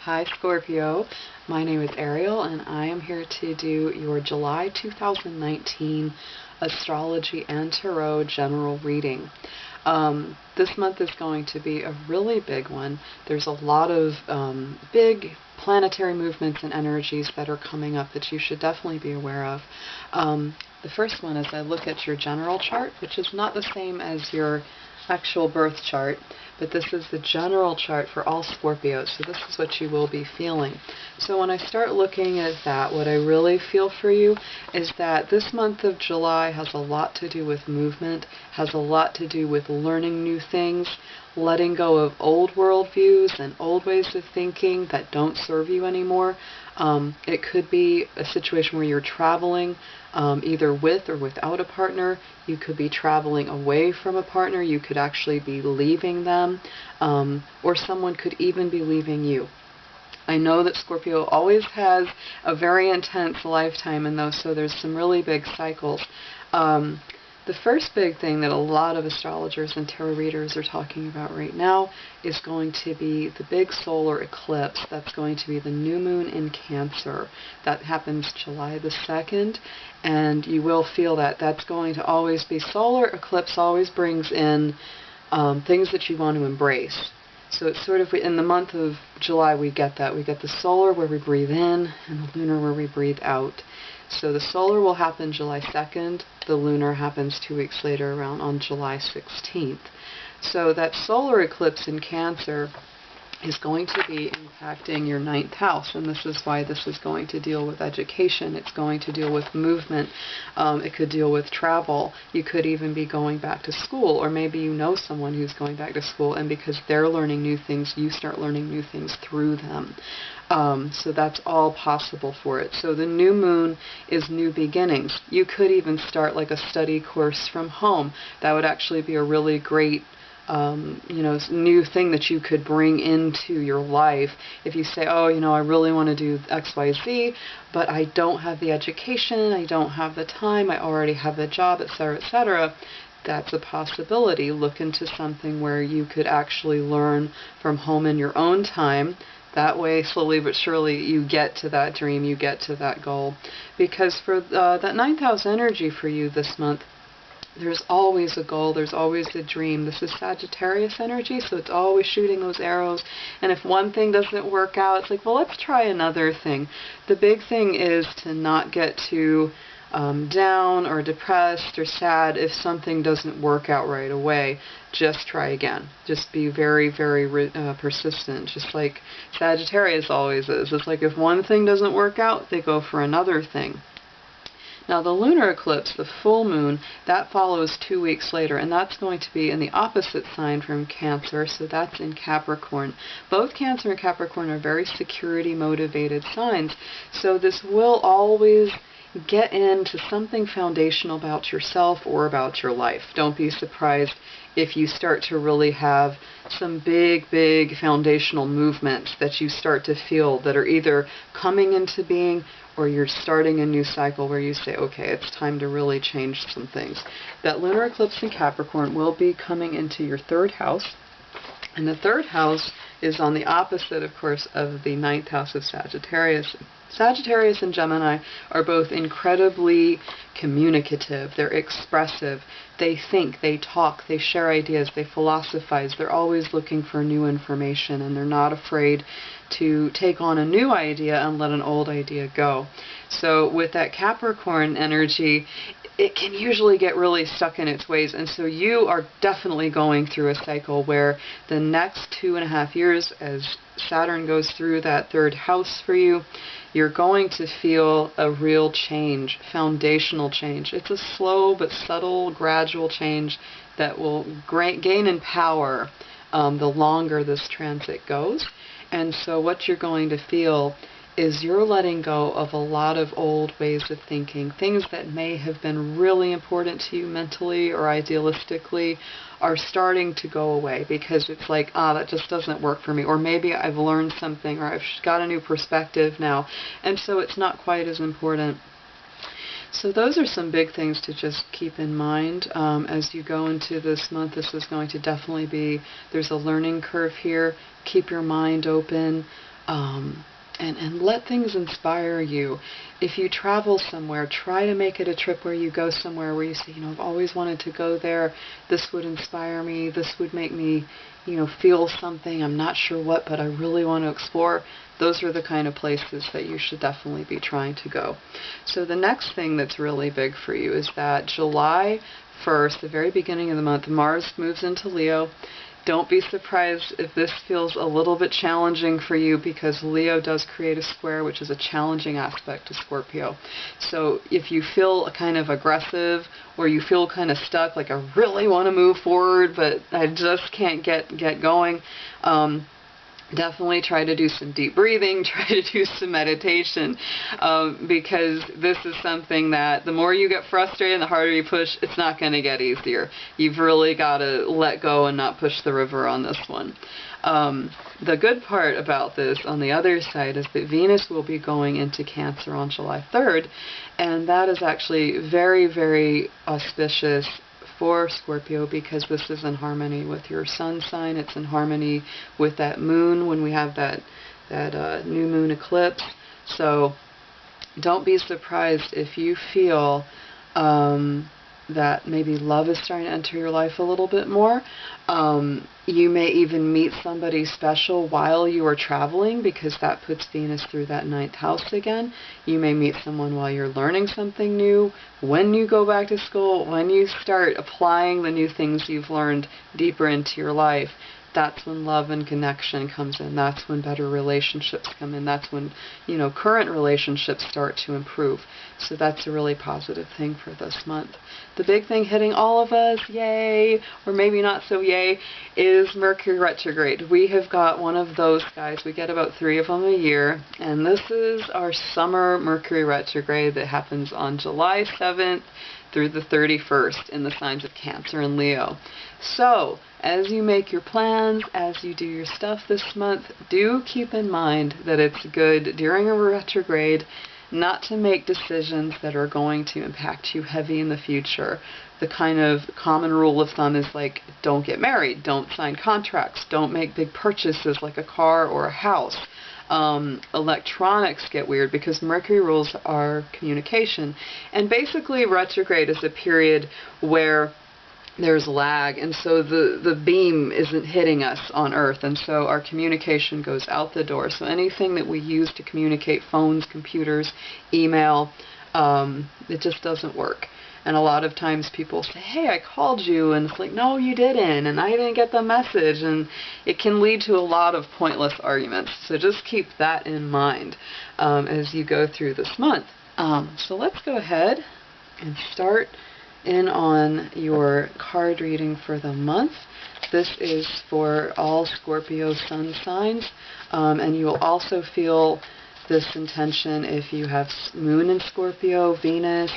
Hi Scorpio, my name is Ariel and I am here to do your July 2019 Astrology and Tarot general reading. This month is going to be a really big one. There's a lot of big planetary movements and energies that are coming up that you should definitely be aware of. The first one is I look at your general chart, which is not the same as your actual birth chart, but this is the general chart for all Scorpios, so this is what you will be feeling. So when I start looking at that, what I really feel for you is that this month of July has a lot to do with movement, has a lot to do with learning new things, letting go of old worldviews and old ways of thinking that don't serve you anymore. It could be a situation where you're traveling either with or without a partner. You could be traveling away from a partner. You could actually be leaving them, or someone could even be leaving you. I know that Scorpio always has a very intense lifetime in those, so there's some really big cycles. The first big thing that a lot of astrologers and tarot readers are talking about right now is going to be the big solar eclipse. That's going to be the new moon in Cancer. That happens July the 2nd, and you will feel that. That's going to always be, solar eclipse always brings in things that you want to embrace. So it's sort of, in the month of July we get that. We get the solar where we breathe in and the lunar where we breathe out. So the solar will happen July 2nd, the lunar happens 2 weeks later around on July 16th. So that solar eclipse in Cancer is going to be impacting your 9th house, and this is why this is going to deal with education. It's going to deal with movement. It could deal with travel. You could even be going back to school, or maybe you know someone who's going back to school, and because they're learning new things, you start learning new things through them. So that's all possible for it. So the new moon is new beginnings. You could even start like a study course from home. That would actually be a really great new thing that you could bring into your life. If you say, oh, I really want to do X, Y, Z, but I don't have the education, I don't have the time, I already have the job, etc., etc., that's a possibility. Look into something where you could actually learn from home in your own time. That way, slowly but surely, you get to that dream, you get to that goal. Because for that 9th house energy for you this month, there's always a goal, there's always a dream. This is Sagittarius energy, so it's always shooting those arrows. And if one thing doesn't work out, it's like, well, let's try another thing. The big thing is to not get too down or depressed or sad if something doesn't work out right away. Just try again. Just be very, very persistent, just like Sagittarius always is. It's like if one thing doesn't work out, they go for another thing. Now the lunar eclipse, the full moon, that follows 2 weeks later, and that's going to be in the opposite sign from Cancer, so that's in Capricorn. Both Cancer and Capricorn are very security-motivated signs, so this will always get into something foundational about yourself or about your life. Don't be surprised if you start to really have some big, big foundational movements that you start to feel that are either coming into being or you're starting a new cycle where you say, okay, it's time to really change some things. That lunar eclipse in Capricorn will be coming into your 3rd house, and the 3rd house is on the opposite, of course, of the 9th house of Sagittarius. Sagittarius and Gemini are both incredibly communicative. They're expressive. They think, they talk, they share ideas, they philosophize. They're always looking for new information, and they're not afraid to take on a new idea and let an old idea go. So with that Capricorn energy, it can usually get really stuck in its ways, and so you are definitely going through a cycle where the next 2.5 years, as Saturn goes through that 3rd house for you, you're going to feel a real change, foundational change. It's a slow but subtle, gradual change that will gain in power the longer this transit goes. And so what you're going to feel is you're letting go of a lot of old ways of thinking. Things that may have been really important to you mentally or idealistically are starting to go away because it's like, that just doesn't work for me. Or maybe I've learned something, or I've got a new perspective now, and so it's not quite as important. So those are some big things to just keep in mind as you go into this month. This is going to definitely be, there's a learning curve here. Keep your mind open. And let things inspire you. If you travel somewhere, try to make it a trip where you go somewhere where you say, I've always wanted to go there. This would inspire me. This would make me, feel something. I'm not sure what, but I really want to explore. Those are the kind of places that you should definitely be trying to go. So the next thing that's really big for you is that July 1st, the very beginning of the month, Mars moves into Leo. Don't be surprised if this feels a little bit challenging for you, because Leo does create a square, which is a challenging aspect to Scorpio. So if you feel kind of aggressive, or you feel kind of stuck, like I really want to move forward, but I just can't get going, definitely try to do some deep breathing, try to do some meditation, because this is something that the more you get frustrated and the harder you push, it's not going to get easier. You've really got to let go and not push the river on this one. The good part about this, on the other side, is that Venus will be going into Cancer on July 3rd, and that is actually very, very auspicious for Scorpio, because this is in harmony with your sun sign. It's in harmony with that moon when we have that new moon eclipse. So don't be surprised if you feel that maybe love is starting to enter your life a little bit more. You may even meet somebody special while you are traveling, because that puts Venus through that 9th house again. You may meet someone while you're learning something new, when you go back to school, when you start applying the new things you've learned deeper into your life. That's when love and connection comes in. That's when better relationships come in. That's when, current relationships start to improve. So that's a really positive thing for this month. The big thing hitting all of us, yay, or maybe not so yay, is Mercury retrograde. We have got one of those guys. We get about 3 of them a year, and this is our summer Mercury retrograde that happens on July 7th through the 31st in the signs of Cancer and Leo. So, as you make your plans, as you do your stuff this month, do keep in mind that it's good during a retrograde not to make decisions that are going to impact you heavy in the future. The kind of common rule of thumb is like, don't get married, don't sign contracts, don't make big purchases like a car or a house. Electronics get weird because Mercury rules our communication. And basically retrograde is a period where there's lag, and so the beam isn't hitting us on Earth, and so our communication goes out the door. So anything that we use to communicate, phones, computers, email, it just doesn't work. And a lot of times people say, hey, I called you, and it's like, no, you didn't, and I didn't get the message, and it can lead to a lot of pointless arguments. So just keep that in mind as you go through this month. So let's go ahead and start in on your card reading for the month. This is for all Scorpio sun signs, and you will also feel this intention if you have Moon in Scorpio, Venus,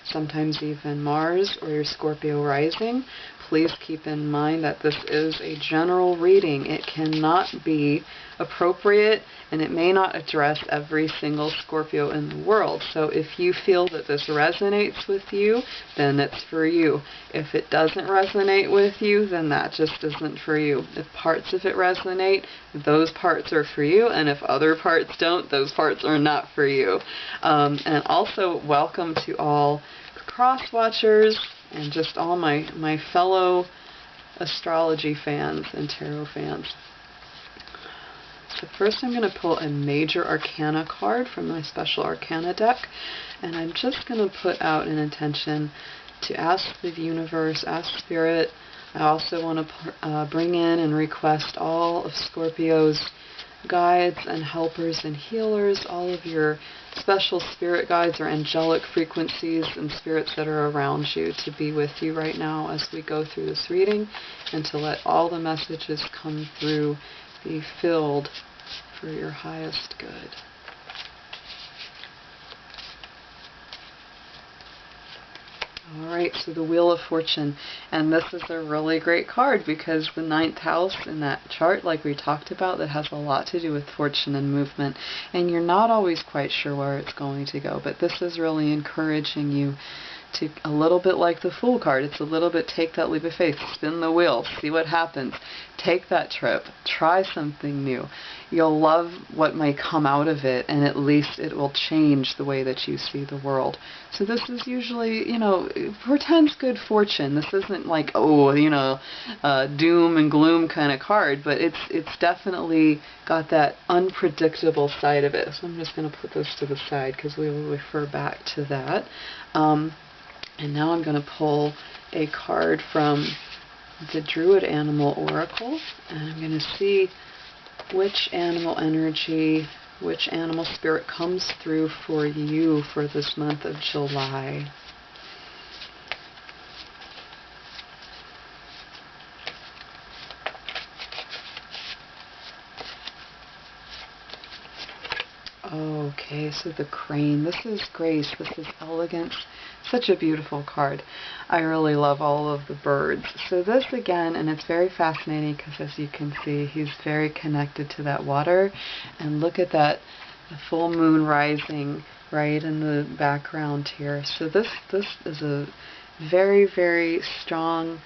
sometimes even Mars, or your Scorpio rising. Please keep in mind that this is a general reading. It cannot be appropriate, and it may not address every single Scorpio in the world. So if you feel that this resonates with you, then it's for you. If it doesn't resonate with you, then that just isn't for you. If parts of it resonate, those parts are for you, and if other parts don't, those parts are not for you. And also, welcome to all cross watchers and just all my fellow astrology fans and tarot fans. So first I'm going to pull a major arcana card from my special arcana deck, and I'm just going to put out an intention to ask the universe, ask spirit. I also want to bring in and request all of Scorpio's guides and helpers and healers, all of your special spirit guides or angelic frequencies and spirits that are around you, to be with you right now as we go through this reading, and to let all the messages come through be filled for your highest good. Alright, so the Wheel of Fortune, and this is a really great card because the 9th house in that chart, like we talked about, that has a lot to do with fortune and movement, and you're not always quite sure where it's going to go, but this is really encouraging you to a little bit like the Fool card. It's a little bit take that leap of faith, spin the wheel, see what happens, take that trip, try something new. You'll love what may come out of it, and at least it will change the way that you see the world. So this is usually, you know, portends good fortune. This isn't like, oh, you know, doom and gloom kind of card, but it's definitely got that unpredictable side of it. So I'm just going to put this to the side because we will refer back to that. And now I'm going to pull a card from the Druid Animal Oracle, and I'm going to see which animal energy, which animal spirit comes through for you for this month of July. Okay, so the crane. This is grace. This is elegance. Such a beautiful card. I really love all of the birds. So this again, and it's very fascinating because as you can see, he's very connected to that water. And look at that, the full moon rising right in the background here. So this is a very, very strong,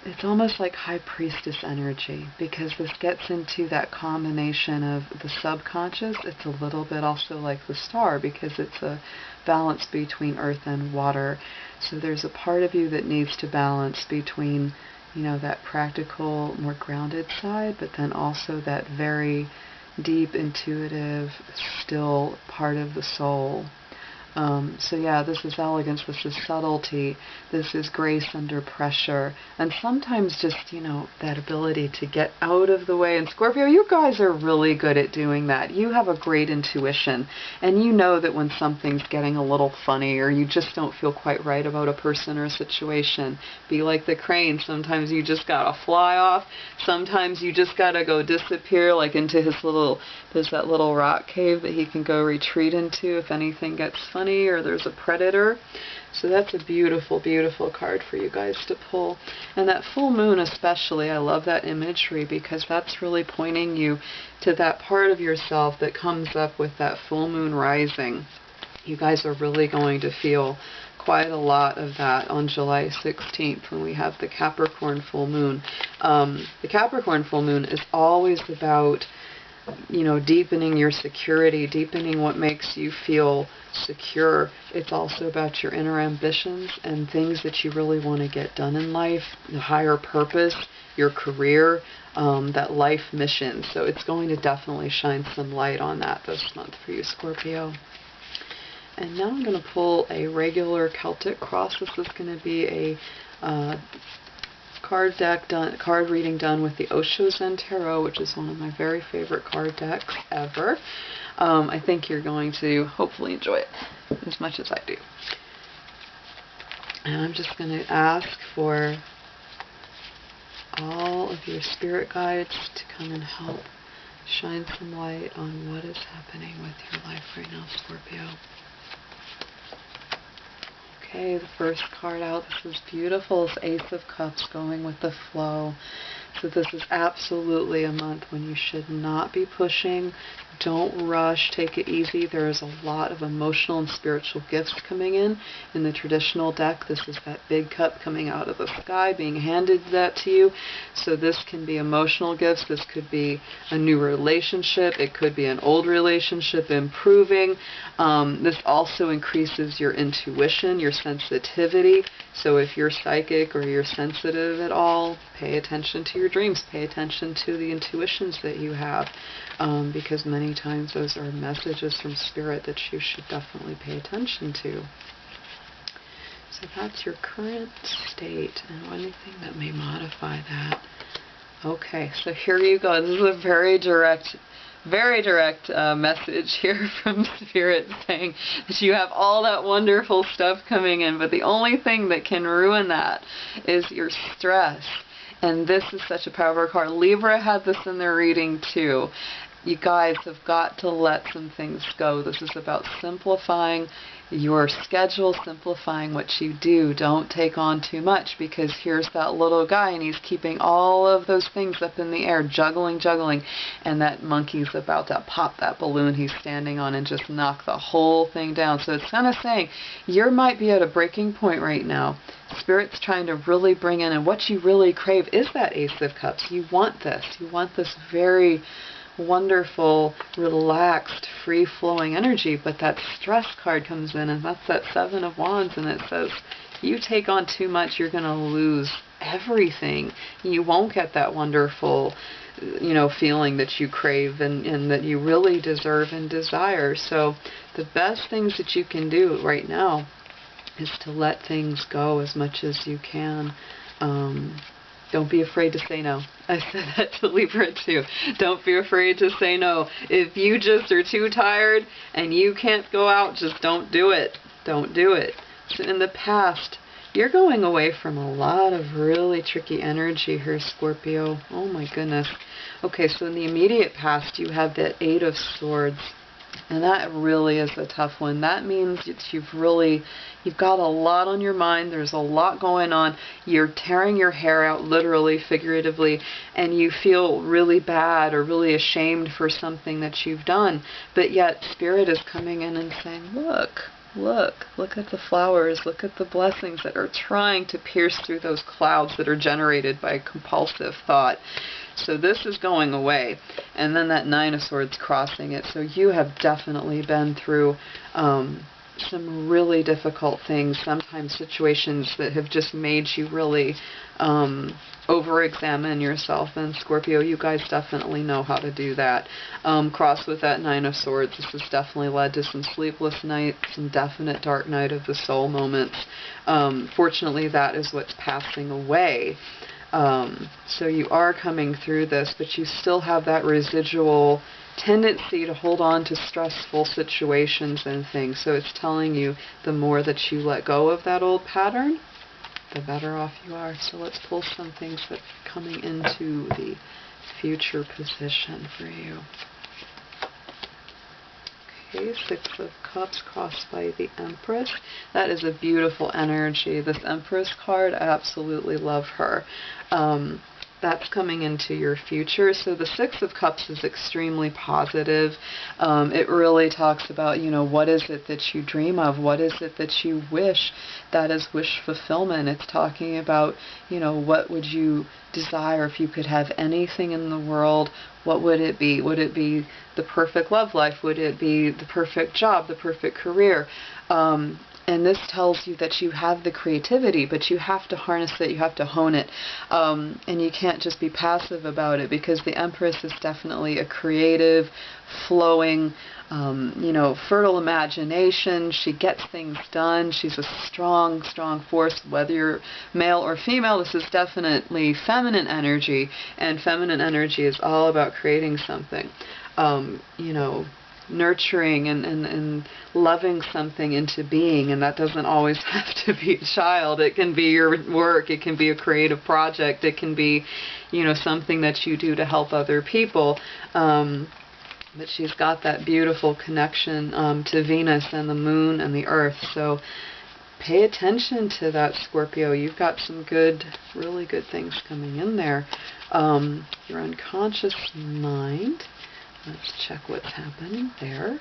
it's almost like high priestess energy, because this gets into that combination of the subconscious. It's a little bit also like the star, because it's a balance between earth and water. So there's a part of you that needs to balance between, you know, that practical, more grounded side, but then also that very deep, intuitive, still part of the soul. So yeah, this is elegance, this is subtlety, this is grace under pressure, and sometimes just, you know, that ability to get out of the way. And Scorpio, you guys are really good at doing that. You have a great intuition, and you know that when something's getting a little funny, or you just don't feel quite right about a person or a situation, be like the crane. Sometimes you just gotta fly off, sometimes you just gotta go disappear, like into his little, there's that little rock cave that he can go retreat into if anything gets funny or there's a predator. So that's a beautiful, beautiful card for you guys to pull. And that full moon especially, I love that imagery, because that's really pointing you to that part of yourself that comes up with that full moon rising. You guys are really going to feel quite a lot of that on July 16th when we have the Capricorn full moon. The Capricorn full moon is always about, you know, deepening your security, deepening what makes you feel secure. It's also about your inner ambitions and things that you really want to get done in life, the higher purpose, your career, that life mission. So it's going to definitely shine some light on that this month for you, Scorpio. And now I'm going to pull a regular Celtic cross. This is going to be a card reading done with the Osho Zen Tarot, which is one of my very favorite card decks ever. I think you're going to hopefully enjoy it as much as I do. And I'm just going to ask for all of your spirit guides to come and help shine some light on what is happening with your life right now, Scorpio. Okay, the first card out, this is beautiful, it's Ace of Cups, going with the flow. So this is absolutely a month when you should not be pushing. Don't rush, take it easy. There is a lot of emotional and spiritual gifts coming in. In the traditional deck, this is that big cup coming out of the sky, being handed that to you. So this can be emotional gifts. This could be a new relationship. It could be an old relationship improving. This also increases your intuition, your sensitivity. So if you're psychic or you're sensitive at all, pay attention to your dreams. Pay attention to the intuitions that you have, because many times those are messages from Spirit that you should definitely pay attention to. So that's your current state, and anything that may modify that. Okay, so here you go. This is a very direct message here from Spirit, saying that you have all that wonderful stuff coming in, but the only thing that can ruin that is your stress. And this is such a powerful card. Libra had this in their reading too. You guys have got to let some things go. This is about simplifying your schedule, simplifying what you do. Don't take on too much, because here's that little guy and he's keeping all of those things up in the air, juggling, and that monkey's about to pop that balloon he's standing on and just knock the whole thing down. So it's kind of saying you might be at a breaking point right now. Spirit's trying to really bring in, and what you really crave is that Ace of Cups. You want this. You want this very wonderful, relaxed, free-flowing energy, but that stress card comes in, and that's that Seven of Wands, and it says you take on too much, you're going to lose everything. You won't get that wonderful, feeling that you crave and that you really deserve and desire. So the best things that you can do right now is to let things go as much as you can. Don't be afraid to say no. I said that to Libra too. Don't be afraid to say no. If you just are too tired and you can't go out, just don't do it. Don't do it. So in the past, you're going away from a lot of really tricky energy here, Scorpio. Oh my goodness. Okay, so in the immediate past, you have that Eight of Swords. And that really is a tough one. That means that you've got a lot on your mind. There's a lot going on. You're tearing your hair out, literally, figuratively, and you feel really bad or really ashamed for something that you've done. But yet Spirit is coming in and saying, look at the flowers, look at the blessings that are trying to pierce through those clouds that are generated by compulsive thought. So this is going away. And then that Nine of Swords crossing it. So you have definitely been through some really difficult things, sometimes situations that have just made you really over-examine yourself. And Scorpio, you guys definitely know how to do that. Cross with that Nine of Swords, this has definitely led to some sleepless nights, some definite dark night of the soul moments. Fortunately, that is what's passing away. So you are coming through this, but you still have that residual tendency to hold on to stressful situations and things. So it's telling you the more that you let go of that old pattern, the better off you are. So let's pull some things that are coming into the future position for you. Okay, Six of Cups crossed by the Empress. That is a beautiful energy. This Empress card, I absolutely love her. That's coming into your future. So the Six of Cups is extremely positive. It really talks about, what is it that you dream of? What is it that you wish? That is wish fulfillment. It's talking about, what would you desire if you could have anything in the world? What would it be? Would it be the perfect love life? Would it be the perfect job, the perfect career? And this tells you that you have the creativity, but you have to harness it, you have to hone it. And you can't just be passive about it, because the Empress is definitely a creative, flowing, fertile imagination. She gets things done. She's a strong, strong force. Whether you're male or female, this is definitely feminine energy. And feminine energy is all about creating something. Nurturing and loving something into being, and that doesn't always have to be a child. It can be your work, it can be a creative project, it can be, something that you do to help other people. But she's got that beautiful connection to Venus and the moon and the earth. So pay attention to that, Scorpio. You've got some really good things coming in there. Your unconscious mind. Let's check what's happening there.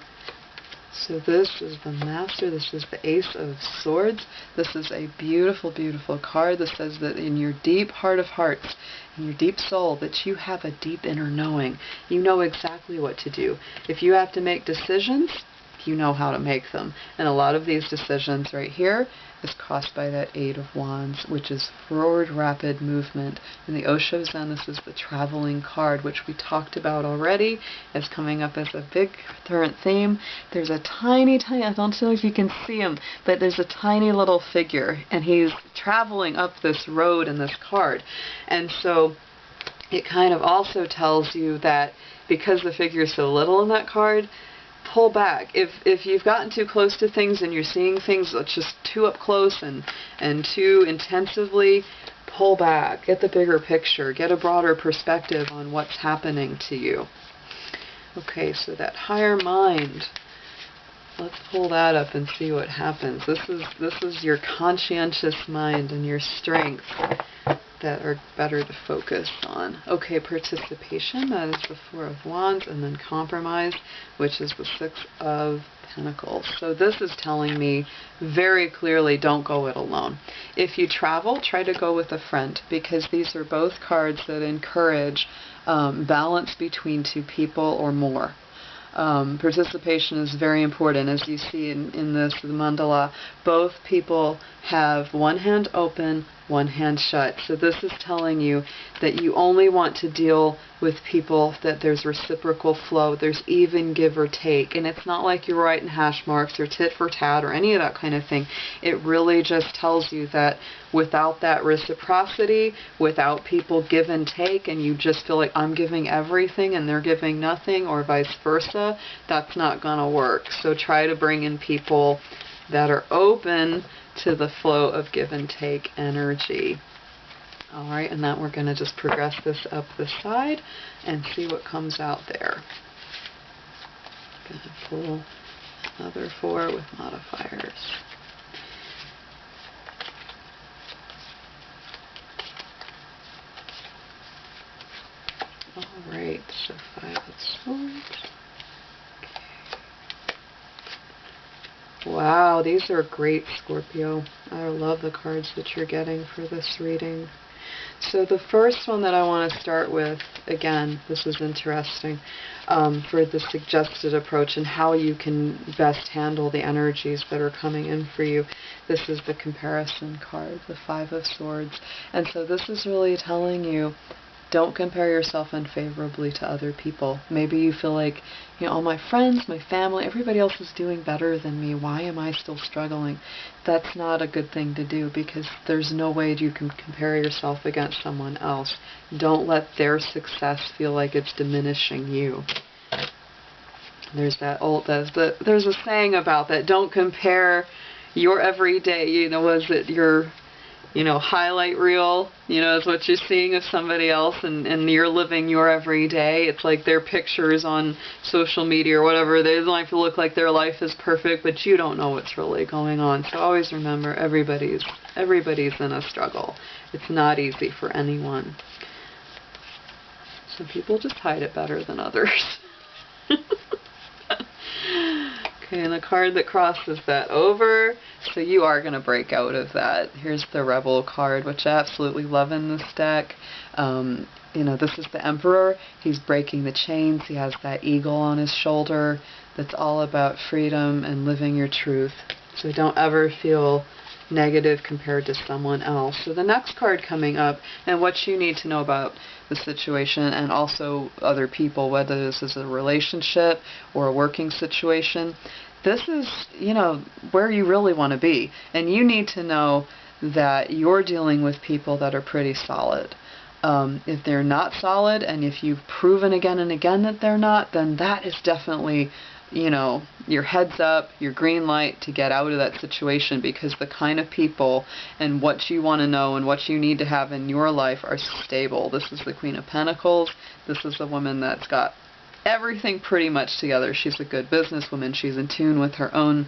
So this is the Master. This is the Ace of Swords. This is a beautiful, beautiful card. This says that in your deep heart of hearts, in your deep soul, that you have a deep inner knowing. You know exactly what to do. If you have to make decisions, you know how to make them. And a lot of these decisions right here is crossed by that Eight of Wands, which is forward rapid movement. In the Osho Zen, this is the traveling card, which we talked about already. It's coming up as a big current theme. There's a tiny, I don't know if you can see him, but there's a tiny little figure, and he's traveling up this road in this card. And so it kind of also tells you that because the figure is so little in that card, pull back. If you've gotten too close to things and you're seeing things just too up close and too intensively, pull back. Get the bigger picture. Get a broader perspective on what's happening to you. Okay, so that higher mind. Let's pull that up and see what happens. This is your conscientious mind and your strength that are better to focus on. Okay, participation, that is the Four of Wands, and then compromise, which is the Six of Pentacles. So this is telling me very clearly, don't go it alone. If you travel, try to go with a friend, because these are both cards that encourage balance between two people or more. Participation is very important. As you see in this mandala, both people have one hand open, one hand shut. So this is telling you that you only want to deal with people that there's reciprocal flow, there's even give or take. And it's not like you're writing hash marks or tit for tat or any of that kind of thing. It really just tells you that without that reciprocity, without people give and take, and you just feel like I'm giving everything and they're giving nothing, or vice versa, that's not going to work. So try to bring in people that are open to the flow of give and take energy. Alright, and then we're going to just progress this up the side and see what comes out there. Going to pull another 4 with modifiers. Alright, so 5 of Swords. Wow, these are great, Scorpio. I love the cards that you're getting for this reading. So the first one that I want to start with, again, this is interesting, for the suggested approach and how you can best handle the energies that are coming in for you. This is the comparison card, the 5 of Swords. And so this is really telling you, don't compare yourself unfavorably to other people. Maybe you feel like, you know, all my friends, my family, everybody else is doing better than me. Why am I still struggling? That's not a good thing to do, because there's no way you can compare yourself against someone else. Don't let their success feel like it's diminishing you. There's that old, there's a saying about that. Don't compare your everyday, you know, was it your, you know, highlight reel, you know, is what you're seeing of somebody else, and you're living your everyday. It's like their pictures on social media or whatever. They like to look like their life is perfect, but you don't know what's really going on. So always remember, everybody's in a struggle. It's not easy for anyone. Some people just hide it better than others. Okay, and the card that crosses that over, so you are going to break out of that. Here's the Rebel card, which I absolutely love in this deck. You know, this is the Emperor. He's breaking the chains. He has that eagle on his shoulder. That's all about freedom and living your truth. So don't ever feel negative compared to someone else. So the next card coming up, and what you need to know about the situation and also other people, whether this is a relationship or a working situation, this is, you know, where you really want to be. And you need to know that you're dealing with people that are pretty solid. If they're not solid, and if you've proven again and again that they're not, then that is definitely, you know, your heads up, your green light to get out of that situation, because the kind of people and what you want to know and what you need to have in your life are stable. This is the Queen of Pentacles. This is a woman that's got everything pretty much together. She's a good businesswoman. She's in tune with her own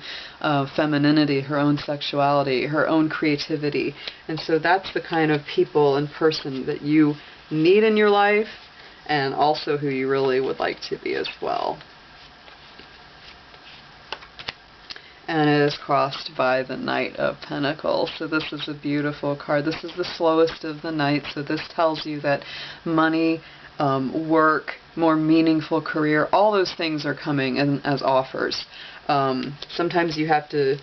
femininity, her own sexuality, her own creativity. And so that's the kind of people and person that you need in your life, and also who you really would like to be as well. And it is crossed by the Knight of Pentacles. So this is a beautiful card. This is the slowest of the knights. So this tells you that money, work, more meaningful career, all those things are coming in as offers. Sometimes you have to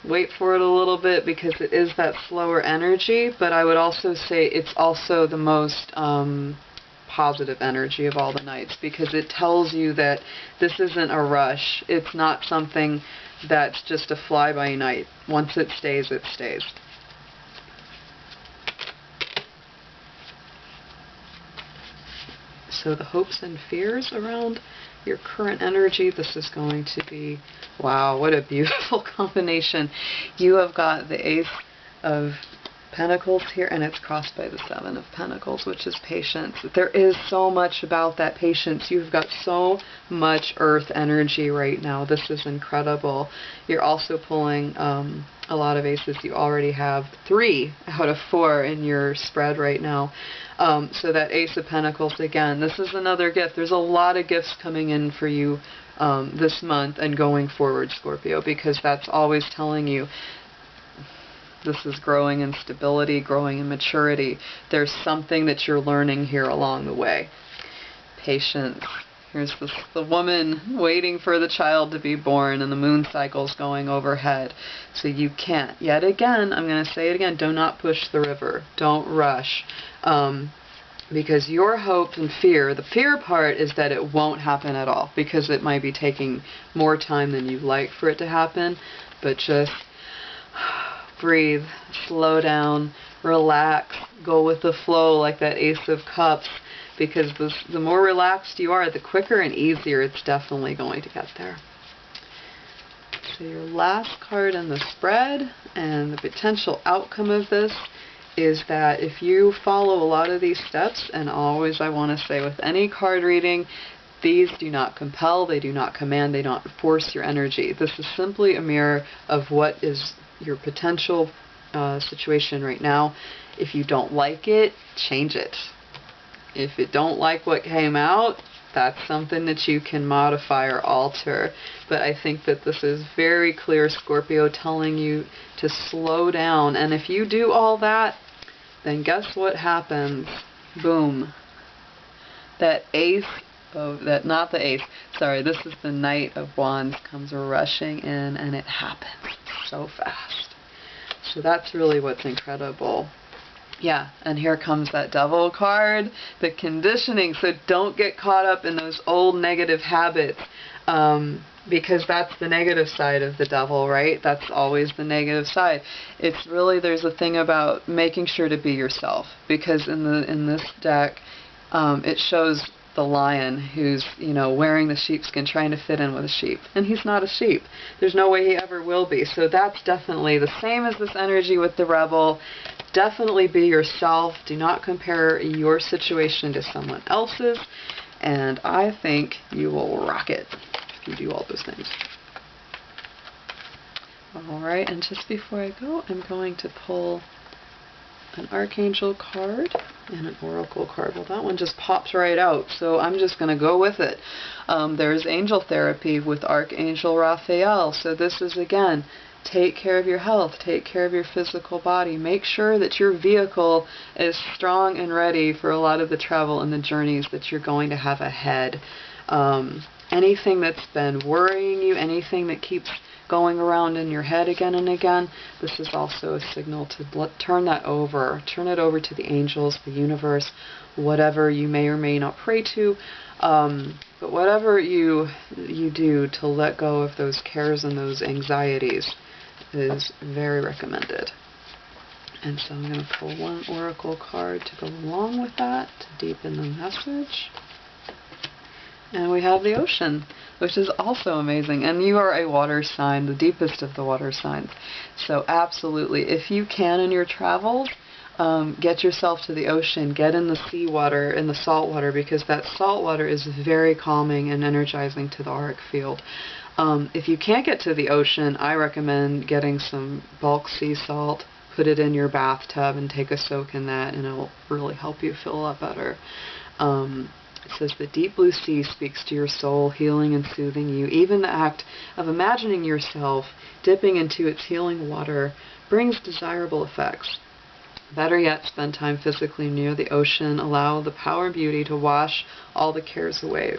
wait for it a little bit because it is that slower energy, but I would also say it's also the most positive energy of all the knights, because it tells you that this isn't a rush. It's not something that's just a fly-by-night. Once it stays, it stays. So the hopes and fears around your current energy, this is going to be, wow, what a beautiful combination. You have got the Ace of Pentacles here, and it's crossed by the Seven of Pentacles, which is patience. There is so much about that patience. You've got so much earth energy right now. This is incredible. You're also pulling a lot of aces. You already have 3 out of 4 in your spread right now. So that Ace of Pentacles, again, this is another gift. There's a lot of gifts coming in for you this month and going forward, Scorpio, because that's always telling you this is growing in stability, growing in maturity. There's something that you're learning here along the way. Patience. Here's the woman waiting for the child to be born, and the moon cycle's going overhead. So you can't. Yet again, I'm going to say it again, do not push the river. Don't rush. Because your hope and fear, the fear part is that it won't happen at all, because it might be taking more time than you'd like for it to happen. But just breathe, slow down, relax, go with the flow like that Ace of Cups, because the more relaxed you are, the quicker and easier it's definitely going to get there. So your last card in the spread, and the potential outcome of this is that if you follow a lot of these steps, and always I want to say with any card reading, these do not compel, they do not command, they do not force your energy. This is simply a mirror of what is your potential situation right now. If you don't like it, change it. If you don't like what came out, that's something that you can modify or alter. But I think that this is very clear, Scorpio, telling you to slow down. And if you do all that, then guess what happens? Boom. That Ace of, not the Ace, sorry, this is the Knight of Wands, comes rushing in, and it happens so fast. So that's really what's incredible. Yeah, and here comes that Devil card, the conditioning. So don't get caught up in those old negative habits, because that's the negative side of the Devil, right? That's always the negative side. It's really, there's a thing about making sure to be yourself, because in this deck, it shows the lion who's, you know, wearing the sheepskin, trying to fit in with a sheep. And he's not a sheep. There's no way he ever will be. So that's definitely the same as this energy with the Rebel. Definitely be yourself. Do not compare your situation to someone else's. And I think you will rock it if you do all those things. Alright, and just before I go, I'm going to pull an Archangel card and an Oracle card. Well, that one just pops right out, so I'm just going to go with it. There's Angel Therapy with Archangel Raphael. So this is, again, take care of your health, take care of your physical body. Make sure that your vehicle is strong and ready for a lot of the travel and the journeys that you're going to have ahead. Anything that's been worrying you, anything that keeps going around in your head again and again, this is also a signal to turn that over. Turn it over to the angels, the universe, whatever you may or may not pray to. But whatever you do to let go of those cares and those anxieties is very recommended. And so I'm going to pull one Oracle card to go along with that to deepen the message. And we have the Ocean, which is also amazing. And you are a water sign, the deepest of the water signs. So absolutely, if you can in your travels, get yourself to the ocean, get in the seawater, in the salt water, because that salt water is very calming and energizing to the auric field. If you can't get to the ocean, I recommend getting some bulk sea salt, put it in your bathtub and take a soak in that, and it will really help you feel a lot better. It says the deep blue sea speaks to your soul, healing and soothing you. Even the act of imagining yourself dipping into its healing water brings desirable effects. Better yet, spend time physically near the ocean. Allow the power and beauty to wash all the cares away.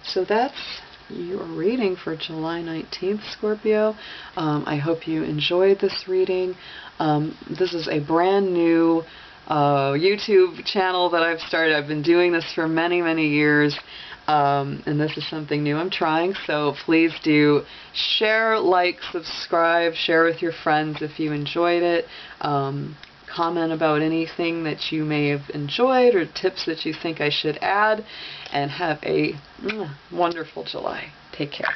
So that's your reading for July 19th, Scorpio. I hope you enjoyed this reading. This is a brand new YouTube channel that I've started. I've been doing this for many, many years, and this is something new I'm trying, so please do share, like, subscribe, share with your friends if you enjoyed it. Comment about anything that you may have enjoyed or tips that you think I should add, and have a wonderful July. Take care.